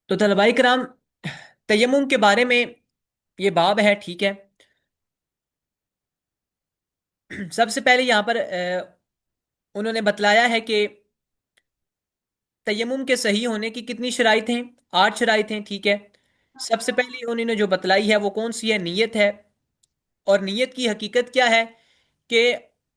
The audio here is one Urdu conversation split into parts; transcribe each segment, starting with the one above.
تو طلباء کرام، تیمم کے بارے میں یہ باب ہے، ٹھیک ہے۔ سب سے پہلے یہاں پر انہوں نے بتلایا ہے کہ تیمم کے صحیح ہونے کی کتنی شرائط ہیں؟ 8 شرائط ہیں، ٹھیک ہے۔ سب سے پہلے انہوں نے جو بتلائی ہے وہ کون سی ہے؟ نیت ہے۔ اور نیت کی حقیقت کیا ہے کہ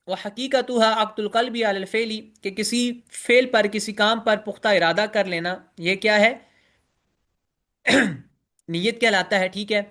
وہ حقیقتها عقد القلب علی الفعل، کہ کسی فعل پر، کسی کام پر پختہ ارادہ کر لینا، یہ کیا ہے؟ نیت کہلاتا ہے، ٹھیک ہے۔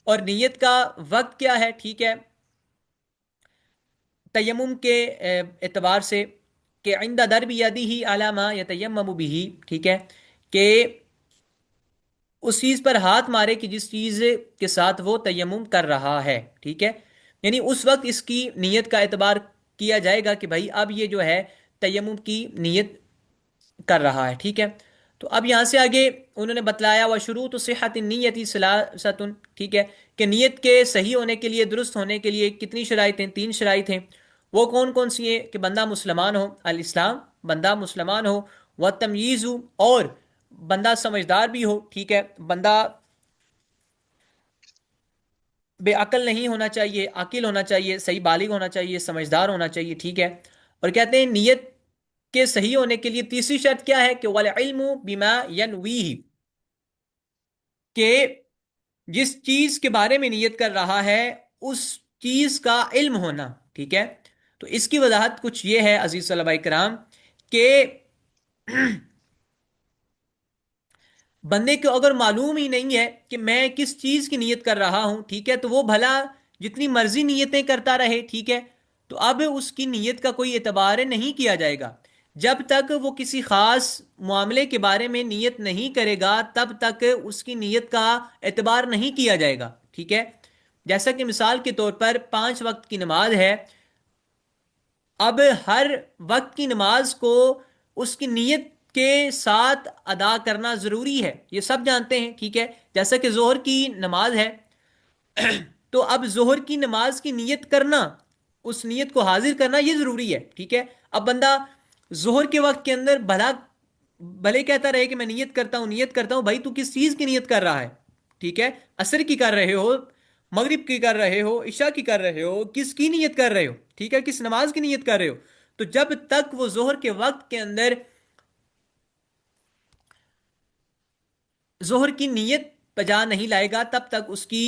اور نیت کا وقت کیا ہے؟ ٹھیک ہے، تیمم کے اعتبار سے کہ عند درب یدہ علی ما یتیمم بہ، ٹھیک ہے، کہ اس چیز پر ہاتھ مارے کہ جس چیز کے ساتھ وہ تیمم کر رہا ہے، ٹھیک ہے۔ یعنی اس وقت اس کی نیت کا اعتبار کیا جائے گا کہ بھائی اب یہ جو ہے تیمم کی نیت کر رہا ہے، ٹھیک ہے۔ تو اب یہاں سے آگے انہوں نے بتلایا وہ شروط صحت النیت ثلاثۃ، ٹھیک ہے، کہ نیت کے صحیح ہونے کے لیے، درست ہونے کے لیے کتنی شرائط ہیں؟ 3 شرائط ہیں۔ وہ کون کون سی ہیں؟ کہ بندہ مسلمان ہو، الاسلام، بندہ مسلمان ہو، و تمییز، اور بندہ سمجھدار بھی ہو، ٹھیک ہے، بندہ بے عقل نہیں ہونا چاہیے، عاقل ہونا چاہیے، صحیح بالغ ہونا چاہیے، سمجھدار ہونا چاہیے، ٹھیک ہے۔ اور کہتے ہیں نیت کے صحیح ہونے کے لیے تیسری شرط کیا ہے؟ کہ والعلم بما ینویہ، کہ جس چیز کے بارے میں نیت کر رہا ہے اس چیز کا علم ہونا، ٹھیک ہے۔ تو اس کی وضاحت کچھ یہ ہے عزیز طلبہ کرام کہ بندے کو اگر معلوم ہی نہیں ہے کہ میں کس چیز کی نیت کر رہا ہوں، ٹھیک ہے، تو وہ بھلا جتنی مرضی نیتیں کرتا رہے، ٹھیک ہے، تو اب اس کی نیت کا کوئی اعتبار نہیں کیا جائے گا۔ جب تک وہ کسی خاص معاملے کے بارے میں نیت نہیں کرے گا تب تک اس کی نیت کا اعتبار نہیں کیا جائے گا، ٹھیک ہے۔ جیسا کہ مثال کے طور پر 5 وقت کی نماز ہے، اب ہر وقت کی نماز کو اس کی نیت کے ساتھ ادا کرنا ضروری ہے، یہ سب جانتے ہیں، ٹھیک ہے۔ جیسا کہ ظہر کی نماز ہے، تو اب ظہر کی نماز کی نیت کرنا، اس نیت کو حاضر کرنا یہ ضروری ہے، ٹھیک ہے۔ اب بندہ ظہر کے وقت کے اندر بھلے کہتا رہے کہ میں نیت کرتا ہوں، نیت کرتا ہوں، بھائی تو کس چیز کی نیت کر رہا ہے؟ ٹھیک ہے، عصر کی کر رہے ہو، مغرب کی کر رہے ہو، عشاء کی کر رہے ہو، کس کی نیت کر رہے ہو؟ ٹھیک ہے، کس نماز کی نیت کر رہے ہو؟ تو جب تک وہ ظہر کے وقت کے اندر ظہر کی نیت بجا نہیں لائے گا تب تک اس کی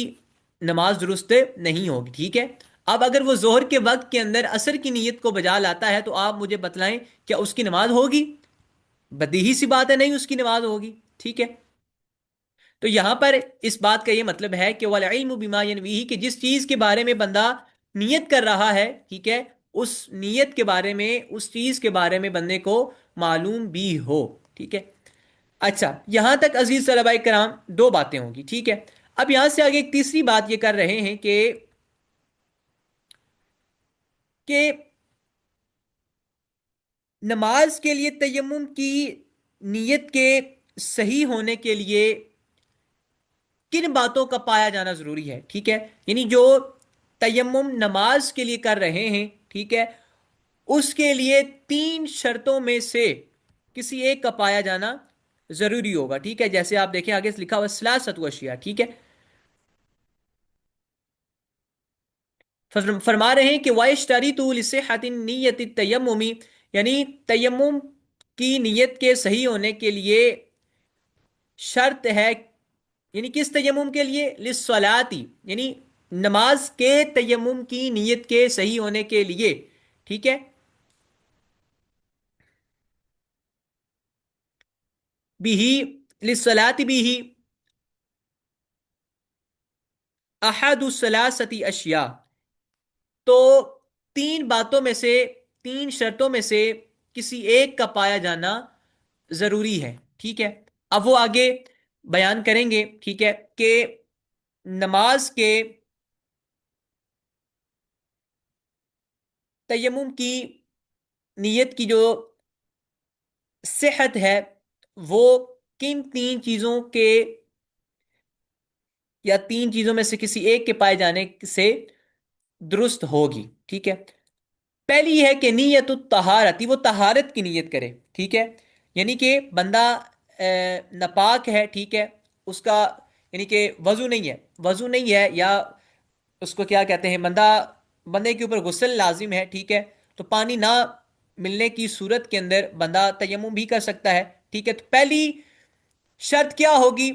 نماز درست نہیں ہوگی، ٹھیک ہے۔ اب اگر وہ ظہر کے وقت کے اندر عصر کی نیت کو بجا لاتا ہے تو آپ مجھے بتلائیں کیا اس کی نماز ہوگی؟ بدیہی سی بات ہے، نہیں اس کی نماز ہوگی، ٹھیک ہے۔ تو یہاں پر اس بات کا یہ مطلب ہے کہ والعلم بما ینویہ، کہ جس چیز کے بارے میں بندہ نیت کر رہا ہے، ٹھیک ہے، اس نیت کے بارے میں، اس چیز کے بارے میں بندے کو معلوم بھی ہو، ٹھیک ہے۔ اچھا، یہاں تک عزیز طلبہ کرام 2 باتیں ہوں گی، ٹھیک ہے۔ اب یہاں سے آگے ایک تیسری بات یہ کر رہے ہیں کہ نماز کے لیے تیمم کی نیت کے صحیح ہونے کے لیے کن باتوں کا پایا جانا ضروری ہے، ٹھیک ہے۔ یعنی جو تیمم نماز کے لیے کر رہے ہیں، ٹھیک ہے، اس کے لیے 3 شرطوں میں سے کسی ایک کا پایا جانا ضروری ہوگا، ٹھیک ہے۔ جیسے آپ دیکھیں آگے لکھا ہوا ثلاثۃ اشیاء، ٹھیک ہے۔ فرما رہے ہیں کہ وَيَشْتَرِطُ لِصِحَّةِ النِّيَّةِ التَّيَمُّمِ، یعنی تیمم کی نیت کے صحیح ہونے کے لیے شرط ہے، یعنی کس تیمم کے لیے؟ للصلاۃ، یعنی نماز کے تیمم کی نیت کے صحیح ہونے کے لیے، ٹھیک ہے، بھی للصلاۃ بھی احد الثلاثۃ اشیاء، تو 3 باتوں میں سے، 3 شرطوں میں سے کسی ایک کا پایا جانا ضروری ہے، ٹھیک ہے۔ اب وہ آگے بیان کریں گے، ٹھیک ہے، کہ نماز کے تیمم کی نیت کی جو صحت ہے وہ کن 3 چیزوں کے، یا 3 چیزوں میں سے کسی ایک کے پائے جانے سے درست ہوگی، ٹھیک ہے۔ پہلی یہ ہے کہ نیت الطہارتی، وہ طہارت کی نیت کرے، ٹھیک ہے، یعنی کہ بندہ ناپاک ہے، ٹھیک ہے، اس کا یعنی کہ وضو نہیں ہے، وضو نہیں ہے، یا اس کو کیا کہتے ہیں، بندے کے اوپر غسل لازم ہے، ٹھیک ہے، تو پانی نہ ملنے کی صورت کے اندر بندہ تیمم بھی کر سکتا ہے، ٹھیک ہے۔ تو پہلی شرط کیا ہوگی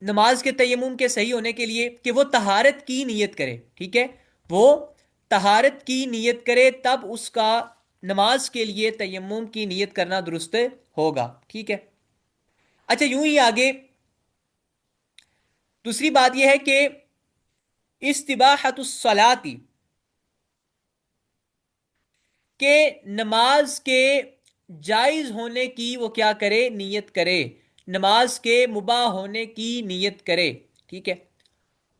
نماز کے تیمم کے صحیح ہونے کے لیے؟ کہ وہ طہارت کی نیت کرے، ٹھیک ہے، وہ طہارت کی نیت کرے، تب اس کا نماز کے لیے تیمم کی نیت کرنا درست ہوگا، ٹھیک ہے۔ اچھا، یوں ہی آگے دوسری بات یہ ہے کہ استباحت الصلاتی، کہ نماز کے جائز ہونے کی وہ کیا کرے، نیت کرے، نماز کے مباح ہونے کی نیت کرے، ٹھیک ہے۔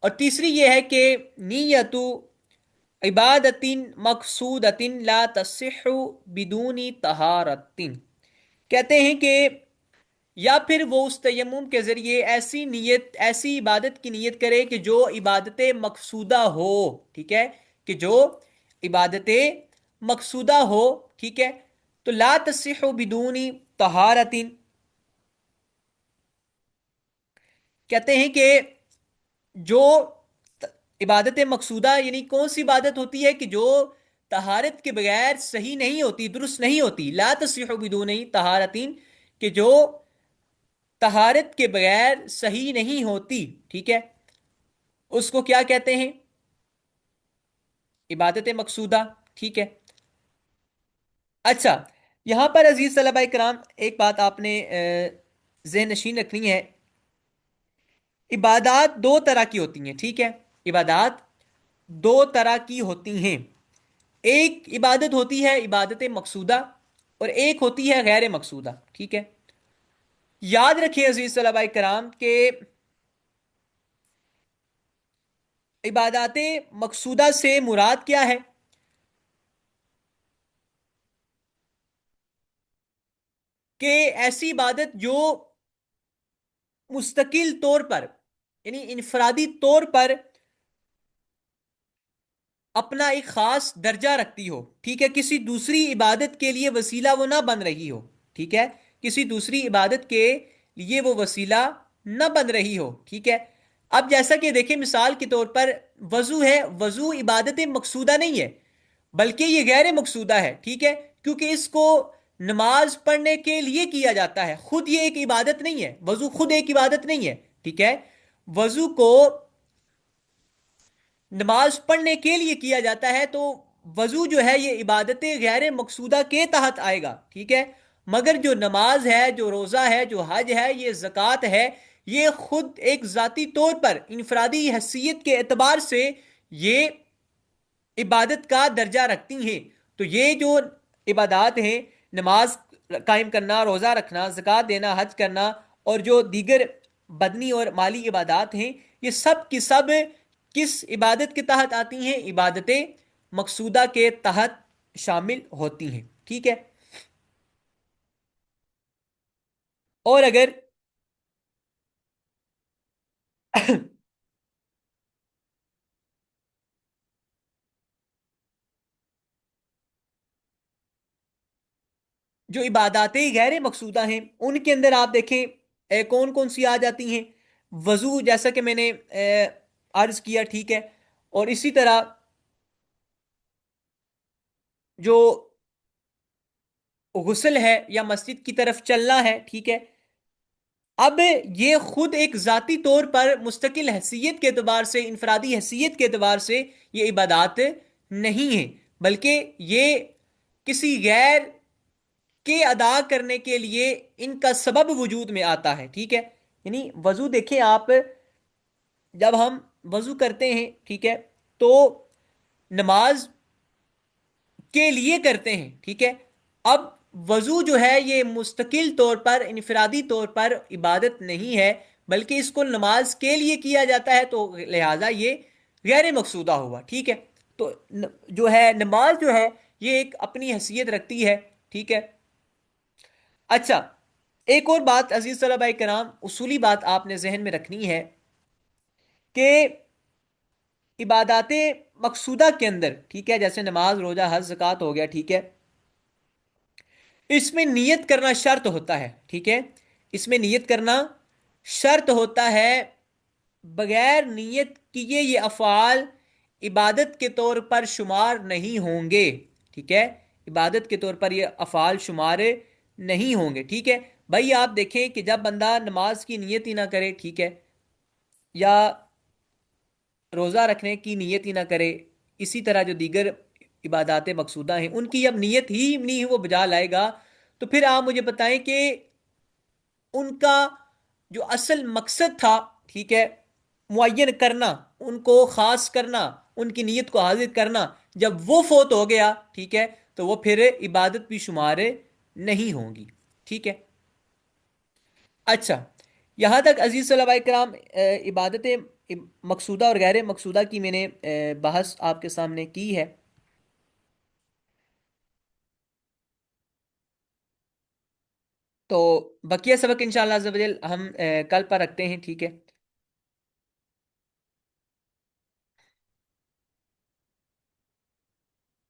اور تیسری یہ ہے کہ نیت عبادت مقصودۃ لا تصح بدون طہارت، کہتے ہیں کہ یا پھر وہ اس تیمم کے ذریعے ایسی نیت، ایسی عبادت کی نیت کرے کہ جو عبادت مقصودہ ہو، ٹھیک ہے، کہ جو عبادت مقصودہ ہو، ٹھیک ہے۔ تو لا تصح بدون طہارت، کہتے ہیں کہ جو عبادت مقصودہ یعنی کون سی عبادت ہوتی ہے کہ جو طہارت کے بغیر صحیح نہیں ہوتی، درست نہیں ہوتی، لا تصح بدون طہارت، کہ جو طہارت کے بغیر صحیح نہیں ہوتی، ٹھیک ہے، اس کو کیا کہتے ہیں، عبادت مقصودہ، ٹھیک ہے۔ اچھا، یہاں پر عزیز طلبہ کرام ایک بات آپ نے ذہن نشین رکھنی ہے، عبادات دو طرح کی ہوتی ہیں، ٹھیک ہے، عبادات دو طرح کی ہوتی ہیں، ایک عبادت ہوتی ہے عبادت مقصودہ، اور ایک ہوتی ہے غیر مقصودہ، ٹھیک ہے۔ یاد رکھیں عزیز طلبہ کرام کہ عبادات مقصودہ سے مراد کیا ہے؟ کہ ایسی عبادت جو مستقل طور پر یعنی انفرادی طور پر اپنا ایک خاص درجہ رکھتی ہو، ٹھیک ہے، کسی دوسری عبادت کے لیے وسیلہ وہ نہ بن رہی ہو، ٹھیک ہے، کسی دوسری عبادت کے لیے وہ وسیلہ نہ بن رہی ہو، ٹھیک ہے۔ اب جیسا کہ دیکھیں مثال کے طور پر وضو ہے، وضو عبادت مقصودہ نہیں ہے، بلکہ یہ غیر مقصودہ ہے، ٹھیک ہے، کیونکہ اس کو نماز پڑھنے کے لیے کیا جاتا ہے، خود یہ ایک عبادت نہیں ہے، وضو خود ایک عبادت نہیں ہے، ٹھیک ہے، وضو کو نماز پڑھنے کے لیے کیا جاتا ہے، تو وضو جو ہے یہ عبادت غیر مقصودہ کے تحت آئے گا، ٹھیک ہے۔ مگر جو نماز ہے، جو روزہ ہے، جو حج ہے، یہ زکوٰۃ ہے، یہ خود ایک ذاتی طور پر انفرادی حیثیت کے اعتبار سے یہ عبادت کا درجہ رکھتی ہیں۔ تو یہ جو عبادات ہیں، نماز قائم کرنا، روزہ رکھنا، زکوٰۃ دینا، حج کرنا، اور جو دیگر بدنی اور مالی عبادات ہیں، یہ سب کی سب کس عبادت کے تحت آتی ہیں؟ عبادت مقصودہ کے تحت شامل ہوتی ہیں، ٹھیک ہے۔ اور اگر جو عبادات غیر مقصودہ ہیں ان کے اندر آپ دیکھیں کون کون سی آ جاتی ہیں؟ وضو جیسا کہ میں نے عرض کیا، ٹھیک ہے، اور اسی طرح جو غسل ہے یا مسجد کی طرف چلنا ہے، ٹھیک ہے۔ اب یہ خود ایک ذاتی طور پر مستقل حیثیت کے اعتبار سے، انفرادی حیثیت کے اعتبار سے یہ عبادات نہیں ہیں، بلکہ یہ کسی غیر کے ادا کرنے کے لیے ان کا سبب وجود میں آتا ہے، ٹھیک ہے۔ یعنی وضو دیکھیں آپ، جب ہم وضو کرتے ہیں، ٹھیک ہے، تو نماز کے لیے کرتے ہیں، ٹھیک ہے۔ اب وضو جو ہے یہ مستقل طور پر، انفرادی طور پر عبادت نہیں ہے، بلکہ اس کو نماز کے لیے کیا جاتا ہے، تو لہٰذا یہ غیر مقصودہ ہوا، ٹھیک ہے۔ تو جو ہے نماز جو ہے یہ ایک اپنی حیثیت رکھتی ہے، ٹھیک ہے۔ اچھا، ایک اور بات عزیز طلبہ کرام، اصولی بات آپ نے ذہن میں رکھنی ہے کہ عبادات مقصودہ کے اندر، ٹھیک ہے، جیسے نماز، روزہ، حج، زکوٰۃ ہو گیا، ٹھیک ہے، اس میں نیت کرنا شرط ہوتا ہے، ٹھیک ہے، اس میں نیت کرنا شرط ہوتا ہے، بغیر نیت کیے یہ افعال عبادت کے طور پر شمار نہیں ہوں گے، ٹھیک ہے، عبادت کے طور پر یہ افعال شمار نہیں ہوں گے، ٹھیک ہے۔ بھائی آپ دیکھیں کہ جب بندہ نماز کی نیت ہی نہ کرے، ٹھیک ہے، یا روزہ رکھنے کی نیت ہی نہ کرے، اسی طرح جو دیگر عبادات مقصودہ ہیں ان کی اب نیت ہی نہیں وہ بجا لائے گا، تو پھر آپ مجھے بتائیں کہ ان کا جو اصل مقصد تھا، ٹھیک ہے، معین کرنا، ان کو خاص کرنا، ان کی نیت کو حاضر کرنا، جب وہ فوت ہو گیا، ٹھیک ہے، تو وہ پھر عبادت بھی شمار نہیں ہوں گی، ٹھیک ہے۔ اچھا، یہاں تک عزیز صلی کرام عبادت مقصودہ اور غیر مقصودہ کی میں نے بحث آپ کے سامنے کی ہے۔ تو بقیہ سبق انشاءاللہ عز و جل ہم کل پر رکھتے ہیں، ٹھیک ہے۔